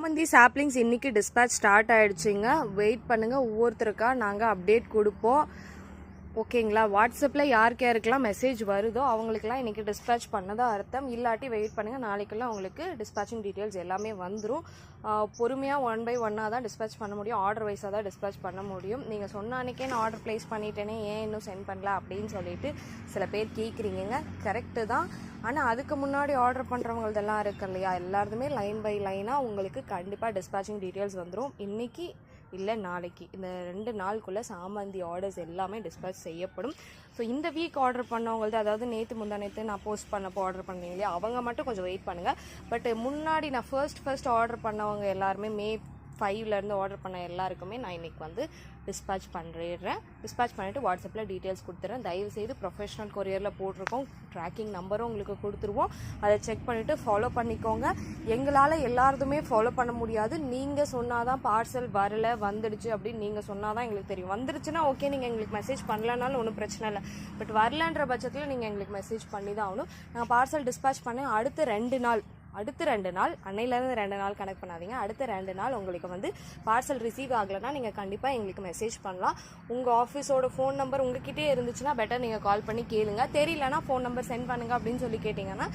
சாமந்தி சாப்ளிங்ஸ் இன்னைக்கு dispatch start ஆயிடுச்சுங்க. வெயிட் பண்ணுங்க, ஒவ்வொருத்தருக்கா நாங்கள் அப்டேட் கொடுப்போம். ஓகேங்களா? வாட்ஸ்அப்பில் யாருக்கெல்லாம் மெசேஜ் வருதோ அவங்களுக்குலாம் இன்றைக்கி டிஸ்பேச் பண்ணதா அர்த்தம். இல்லாட்டி வெயிட் பண்ணுங்கள், நாளைக்கெல்லாம் உங்களுக்கு டிஸ்பேச்சிங் டீட்டெயில்ஸ் எல்லாமே வந்துடும். பொறுமையாக 1 by 1 தான் டிஸ்பேச் பண்ண முடியும். ஆர்டர் வைஸாக தான் டிஸ்பேச் பண்ண முடியும். நீங்கள் சொன்ன அன்றைக்கே நான் ஆர்டர் ப்ளேஸ் பண்ணிட்டேனே, ஏன் இன்னும் சென்ட் பண்ணல அப்படின்னு சொல்லிட்டு சில பேர் கேட்குறீங்க. கரெக்டு தான். ஆனால் அதுக்கு முன்னாடி ஆர்டர் பண்ணுறவங்களதெல்லாம் இருக்கு இல்லையா, எல்லாருமே லைன் பை லைனாக உங்களுக்கு கண்டிப்பாக டிஸ்பேச்சிங் டீட்டெயில்ஸ் வந்துடும். இன்றைக்கி இல்லை நாளைக்கு, இந்த 2 நாளுக்குள்ளே சாமந்தி ஆர்டர்ஸ் எல்லாமே டிஸ்பேச் செய்யப்படும். ஸோ இந்த வீக் ஆர்டர் பண்ணவங்களது, அதாவது முந்தா நேற்று நான் போஸ்ட் பண்ணப்போ ஆர்டர் பண்ணீங்க இல்லையா, அவங்க மட்டும் கொஞ்சம் வெயிட் பண்ணுங்கள். பட் முன்னாடி நான் ஃபர்ஸ்ட் ஆர்டர் பண்ணவங்க எல்லாருமே May 5 ஆர்டர் பண்ண எல்லாருக்குமே நான் இன்றைக்கி டிஸ்பேச் பண்ணிடுறேன். டிஸ்பேச் பண்ணிவிட்டு வாட்ஸ்அப்பில் டீட்டெயில்ஸ் கொடுத்துட்றேன். தயவுசெய்து ப்ரொஃபஷனல் கொரியரில் போட்டிருக்கோம். ட்ராக்கிங் நம்பரும் உங்களுக்கு கொடுத்துருவோம். அதை செக் பண்ணிவிட்டு ஃபாலோ பண்ணிக்கோங்க. எங்களால் எல்லாருமே ஃபாலோ பண்ண முடியாது. நீங்கள் சொன்னால் தான் பார்சல் வரலை வந்துடுச்சு அப்படின்னு நீங்கள் சொன்னால் தான் எங்களுக்கு தெரியும். வந்துடுச்சுன்னா ஓகே, நீங்கள் எங்களுக்கு மெசேஜ் பண்ணலனாலும் ஒன்றும் பிரச்சனை இல்லை. பட் வரலன்ற பட்சத்தில் நீங்கள் எங்களுக்கு மெசேஜ் பண்ணி தான் ஆகணும். நான் பார்சல் டிஸ்பேச் பண்ணேன் அடுத்த 2 நாள், அன்னையிலேருந்து 2 நாள் கனெக்ட் பண்ணாதீங்க. அடுத்த 2 நாள் உங்களுக்கு பார்சல் ரிசீவ் ஆகலைன்னா நீங்கள் கண்டிப்பாக எங்களுக்கு மெசேஜ் பண்ணலாம். உங்கள் ஆஃபீஸோட ஃபோன் நம்பர் உங்ககிட்டே இருந்துச்சுன்னா பெட்டர் நீங்கள் கால் பண்ணி கேளுங்க. தெரியலனா ஃபோன் நம்பர் சென்ட் பண்ணுங்க அப்படின்னு சொல்லி கேட்டிங்கன்னா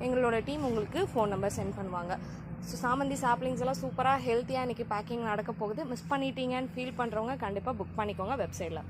எங்களோட டீம் உங்களுக்கு ஃபோன் நம்பர் சென்ட் பண்ணுவாங்க. ஸோ சாமந்தி சாப்ளிங்ஸ் எல்லாம் சூப்பராக ஹெல்த்தியாக இன்றைக்கி பேக்கிங் நடக்க போகுது. மிஸ் பண்ணிட்டீங்கன்னு ஃபீல் பண்ணுறவங்க கண்டிப்பாக புக் பண்ணிக்கோங்க வெப்சைட்டில்.